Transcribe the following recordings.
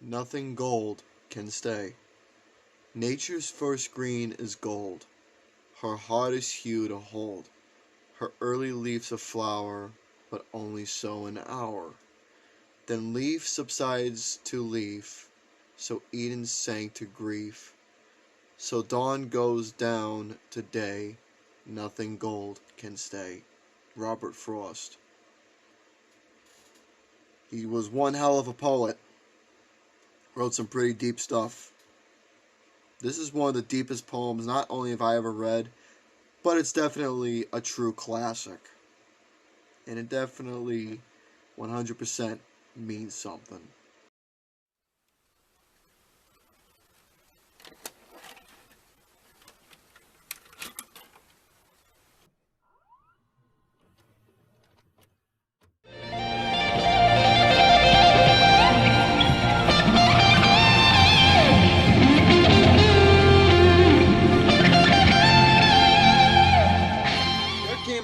Nothing gold can stay. Nature's first green is gold, her hottest hue to hold. Her early leaves a flower, but only so an hour. Then leaf subsides to leaf, so Eden sank to grief. So dawn goes down to day, nothing gold can stay. Robert Frost. He was one hell of a poet. Wrote some pretty deep stuff. This is one of the deepest poems not only have I ever read, but it's definitely a true classic. And it definitely 100% means something.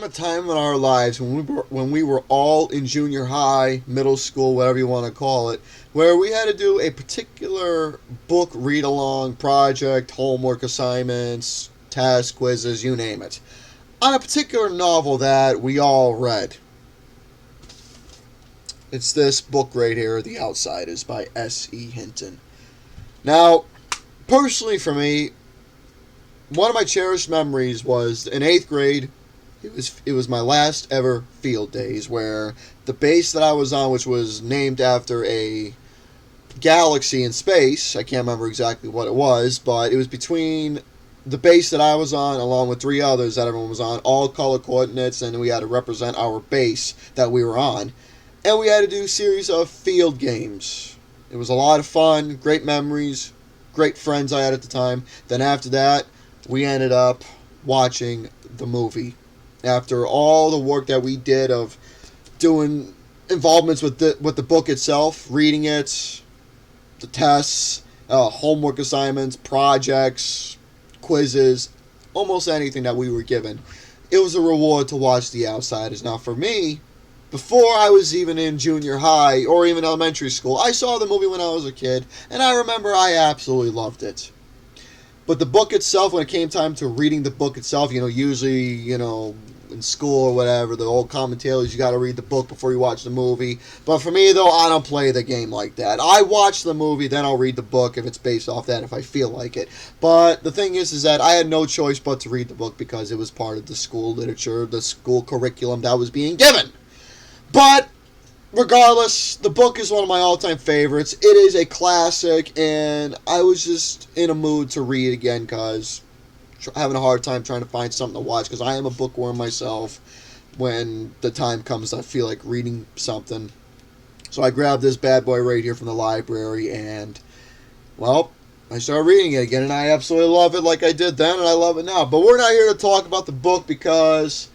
A time in our lives when we were all in junior high, middle school, whatever you want to call it, where we had to do a particular book read along project, homework assignments, tests, quizzes, you name it, on a particular novel that we all read. It's this book right here, The Outsiders by S.E. Hinton. Now, personally for me, one of my cherished memories was in 8th grade. It was my last ever field days where the base that I was on, which was named after a galaxy in space, I can't remember exactly what it was, but it was between the base that I was on along with 3 others that everyone was on, all color coordinates, and we had to represent our base that we were on. And we had to do a series of field games. It was a lot of fun, great memories, great friends I had at the time. Then after that, we ended up watching the movie. After all the work that we did of doing involvements with the book itself, reading it, the tests, homework assignments, projects, quizzes, almost anything that we were given, it was a reward to watch The Outsiders. Now for me, before I was even in junior high or even elementary school, I saw the movie when I was a kid, and I remember I absolutely loved it. But the book itself, when it came time to reading the book itself, usually, in school or whatever, the old commentaries, you got to read the book before you watch the movie. But for me, though, I don't play the game like that. I watch the movie, then I'll read the book if it's based off that, if I feel like it. But the thing is that I had no choice but to read the book because it was part of the school literature, the school curriculum that was being given. But regardless, the book is one of my all-time favorites. It is a classic, and I was just in a mood to read again because having a hard time trying to find something to watch because I am a bookworm myself. When the time comes, I feel like reading something. So I grabbed this bad boy right here from the library, and, well, I started reading it again, and I absolutely love it like I did then, and I love it now. But we're not here to talk about the book because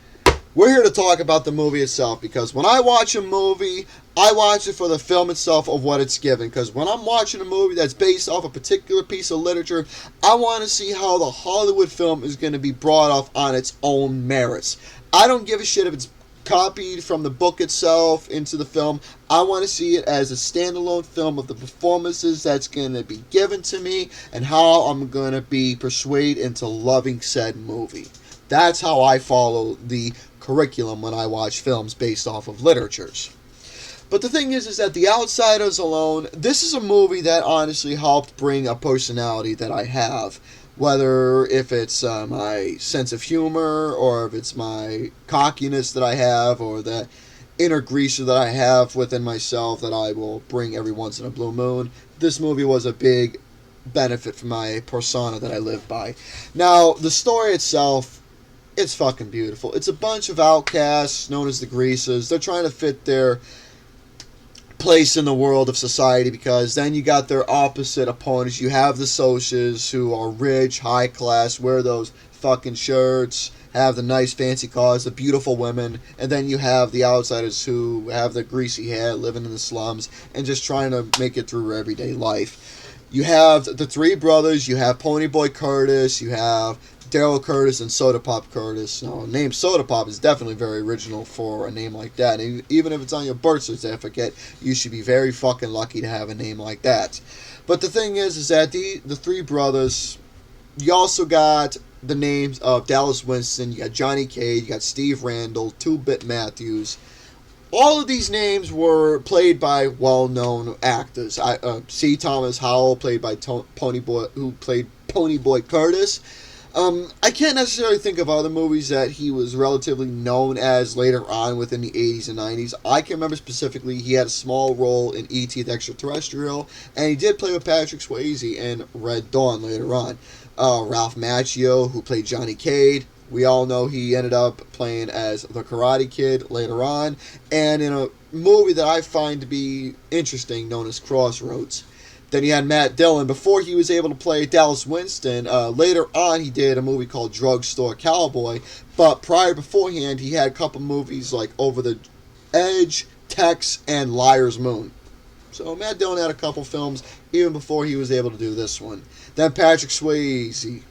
we're here to talk about the movie itself, because when I watch a movie, I watch it for the film itself of what it's given. Because when I'm watching a movie that's based off a particular piece of literature, I want to see how the Hollywood film is going to be brought off on its own merits. I don't give a shit if it's copied from the book itself into the film. I want to see it as a standalone film of the performances that's going to be given to me and how I'm going to be persuaded into loving said movie. That's how I follow the curriculum when I watch films based off of literatures. But the thing is that The Outsiders alone, this is a movie that honestly helped bring a personality that I have. Whether if it's my sense of humor, or if it's my cockiness that I have, or the inner greaser that I have within myself that I will bring every once in a blue moon, this movie was a big benefit for my persona that I live by. Now, the story itself, it's fucking beautiful. It's a bunch of outcasts known as the Greasers. They're trying to fit their place in the world of society, because then you got their opposite opponents. You have the Socias, who are rich, high class, wear those fucking shirts, have the nice fancy cars, the beautiful women, and then you have the Outsiders, who have the greasy hair, living in the slums, and just trying to make it through everyday life. You have the three brothers. You have Ponyboy Curtis. You have Daryl Curtis and Soda Pop Curtis. Now, the name Soda Pop is definitely very original for a name like that. And even if it's on your birth certificate, you should be very fucking lucky to have a name like that. But the thing is that the three brothers, you also got the names of Dallas Winston, you got Johnny Cade, you got Steve Randall, 2-Bit Matthews. All of these names were played by well-known actors. C. Thomas Howell, played by Ponyboy, who played Ponyboy Curtis. I can't necessarily think of other movies that he was relatively known as later on within the 80s and 90s. I can remember specifically he had a small role in E.T. the Extraterrestrial, and he did play with Patrick Swayze in Red Dawn later on. Ralph Macchio, who played Johnny Cade. We all know he ended up playing as the Karate Kid later on, and in a movie that I find to be interesting known as Crossroads. Then you had Matt Dillon. Before he was able to play Dallas Winston, later on he did a movie called Drugstore Cowboy, but beforehand he had a couple movies like Over the Edge, Tex, and Liar's Moon. So Matt Dillon had a couple films even before he was able to do this one. Then Patrick Swayze,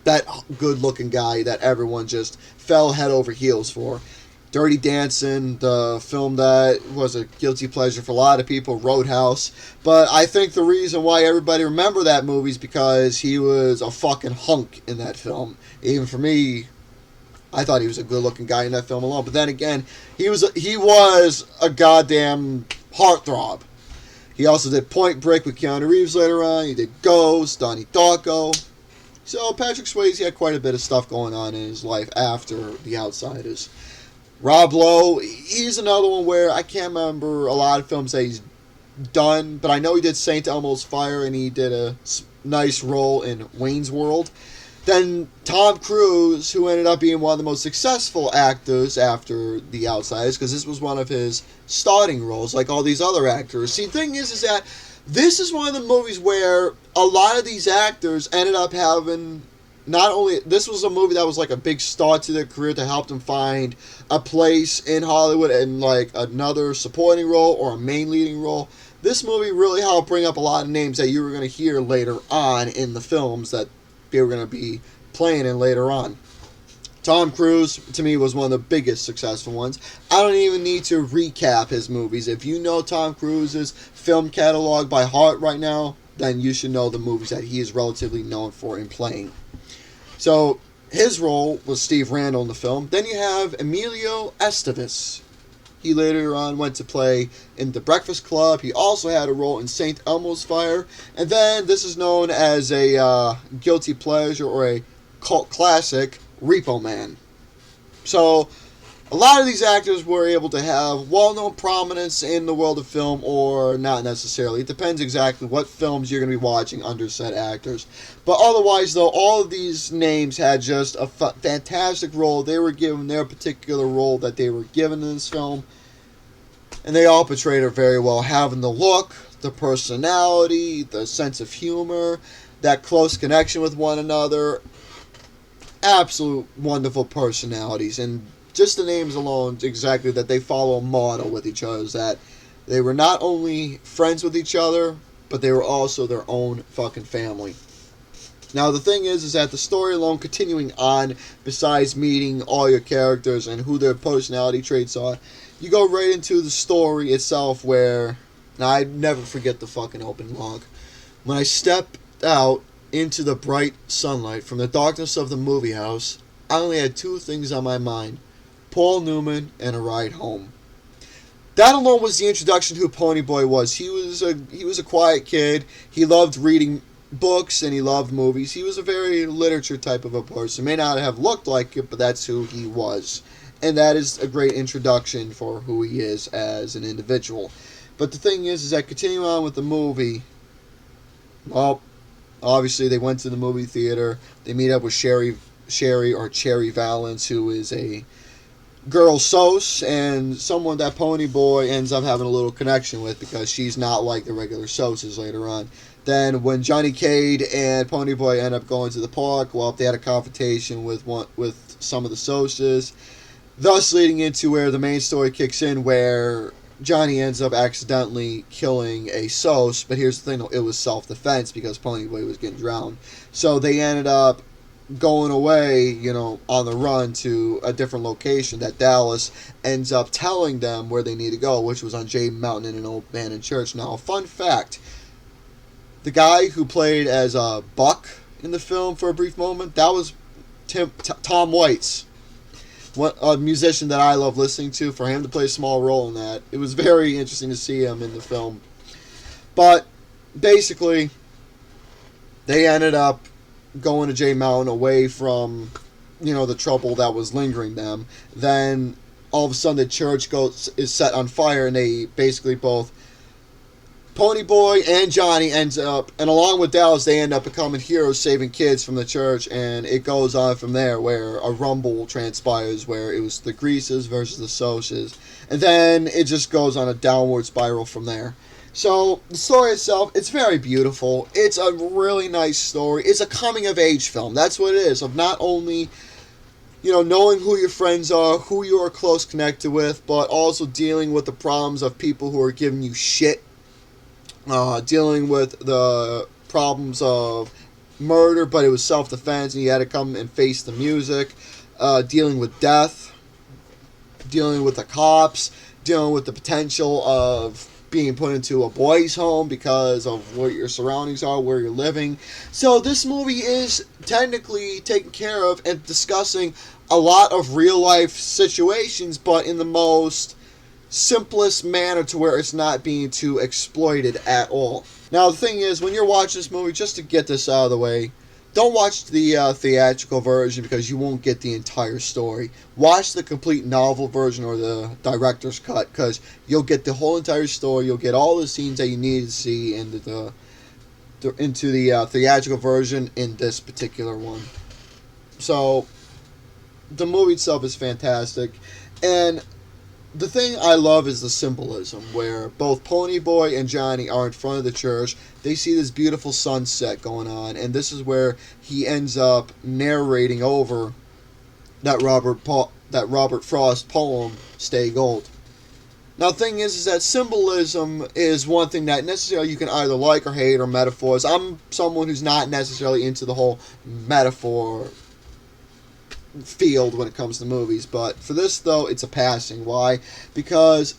that good-looking guy that everyone just fell head over heels for. Dirty Dancing, the film that was a guilty pleasure for a lot of people, Roadhouse. But I think the reason why everybody remember that movie is because he was a fucking hunk in that film. Even for me, I thought he was a good-looking guy in that film alone. But then again, he was a goddamn heartthrob. He also did Point Break with Keanu Reeves later on. He did Ghost, Donnie Darko. So Patrick Swayze had quite a bit of stuff going on in his life after The Outsiders. Rob Lowe, he's another one where I can't remember a lot of films that he's done, but I know he did St. Elmo's Fire and he did a nice role in Wayne's World. Then Tom Cruise, who ended up being one of the most successful actors after The Outsiders, because this was one of his starting roles, like all these other actors. See, the thing is that this is one of the movies where a lot of these actors ended up having, not only, this was a movie that was like a big start to their career to help them find a place in Hollywood and like another supporting role or a main leading role. This movie really helped bring up a lot of names that you were going to hear later on in the films that they were going to be playing in later on. Tom Cruise, to me, was one of the biggest successful ones. I don't even need to recap his movies. If you know Tom Cruise's film catalog by heart right now, then you should know the movies that he is relatively known for in playing. So, his role was Steve Randall in the film. Then you have Emilio Estevez. He later on went to play in The Breakfast Club. He also had a role in St. Elmo's Fire. And then this is known as a guilty pleasure or a cult classic, Repo Man. So, a lot of these actors were able to have well-known prominence in the world of film, or not necessarily. It depends exactly what films you're going to be watching under said actors. But otherwise, though, all of these names had just a fantastic role. They were given their particular role that they were given in this film, and they all portrayed it very well, having the look, the personality, the sense of humor, that close connection with one another. Absolute wonderful personalities, and just the names alone, exactly, that they follow a model with each other, is that they were not only friends with each other, but they were also their own fucking family. Now, the thing is that the story alone, continuing on, besides meeting all your characters and who their personality traits are, you go right into the story itself where, now, I never forget the fucking open log. When I stepped out into the bright sunlight from the darkness of the movie house, I only had two things on my mind: Paul Newman and a ride home. That alone was the introduction to who Ponyboy was. He was a quiet kid. He loved reading books and he loved movies. He was a very literature type of a person. May not have looked like it, but that's who he was. And that is a great introduction for who he is as an individual. But the thing is that continuing on with the movie, well, obviously they went to the movie theater. They meet up with Cherry Valance, who is a girl Sos, and someone that Ponyboy ends up having a little connection with because she's not like the regular Soses later on. Then when Johnny Cade and Ponyboy end up going to the park, well, they had a confrontation with some of the Soses, thus leading into where the main story kicks in, where Johnny ends up accidentally killing a Sos, but here's the thing, though, it was self-defense because Ponyboy was getting drowned. So they ended up going away, on the run to a different location that Dallas ends up telling them where they need to go, which was on Jade Mountain in an old abandoned church. Now, a fun fact, the guy who played as Buck in the film for a brief moment, that was Tom Waits, a musician that I love listening to. For him to play a small role in that, it was very interesting to see him in the film. But basically, they ended up going to J Mountain away from, the trouble that was lingering them. Then all of a sudden the church is set on fire, and they basically both, Ponyboy and Johnny ends up, and along with Dallas, they end up becoming heroes, saving kids from the church, and it goes on from there, where a rumble transpires, where it was the Greases versus the Soses, and then it just goes on a downward spiral from there. So, the story itself, it's very beautiful. It's a really nice story. It's a coming-of-age film. That's what it is, of not only, knowing who your friends are, who you are close connected with, but also dealing with the problems of people who are giving you shit, dealing with the problems of murder, but it was self-defense, and you had to come and face the music, dealing with death, dealing with the cops, dealing with the potential of being put into a boys' home because of what your surroundings are, where you're living. So this movie is technically taking care of and discussing a lot of real-life situations, but in the most simplest manner to where it's not being too exploited at all. Now, the thing is, when you're watching this movie, just to get this out of the way, don't watch the theatrical version because you won't get the entire story. Watch the complete novel version or the director's cut because you'll get the whole entire story. You'll get all the scenes that you need to see into the theatrical version in this particular one. So, the movie itself is fantastic. And the thing I love is the symbolism, where both Ponyboy and Johnny are in front of the church. They see this beautiful sunset going on, and this is where he ends up narrating over that Robert Frost poem, Stay Gold. Now, the thing is that symbolism is one thing that necessarily you can either like or hate, or metaphors. I'm someone who's not necessarily into the whole metaphor field when it comes to movies, but for this, though, it's a passing. Why? Because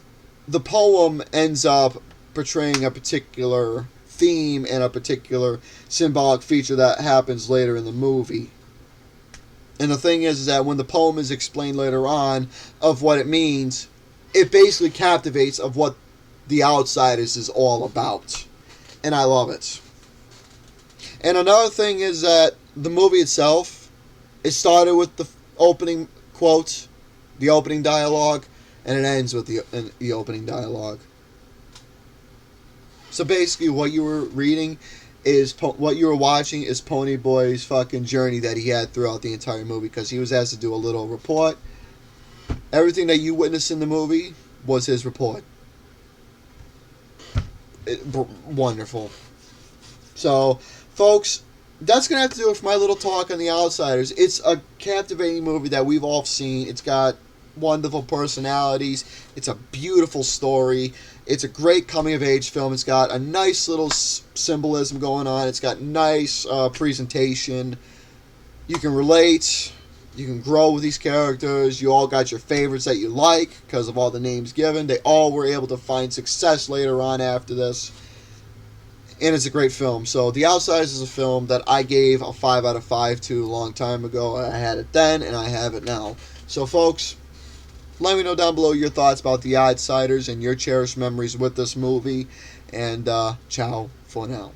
the poem ends up portraying a particular theme and a particular symbolic feature that happens later in the movie. And the thing is that when the poem is explained later on of what it means, it basically captivates of what The Outsiders is all about. And I love it. And another thing is that the movie itself, it started with the opening quote, the opening dialogue, and it ends with the opening dialogue. So basically, what you were reading is what you were watching is Ponyboy's fucking journey that he had throughout the entire movie, because he was asked to do a little report. Everything that you witnessed in the movie was his report. Wonderful. So, folks, that's going to have to do it for my little talk on The Outsiders. It's a captivating movie that we've all seen. It's got wonderful personalities. It's a beautiful story. It's a great coming-of-age film. It's got a nice little symbolism going on. It's got nice presentation. You can relate. You can grow with these characters. You all got your favorites that you like because of all the names given. They all were able to find success later on after this. And it's a great film. So, The Outsiders is a film that I gave a 5 out of 5 to a long time ago. I had it then, and I have it now. So, folks, let me know down below your thoughts about The Outsiders and your cherished memories with this movie. And, ciao for now.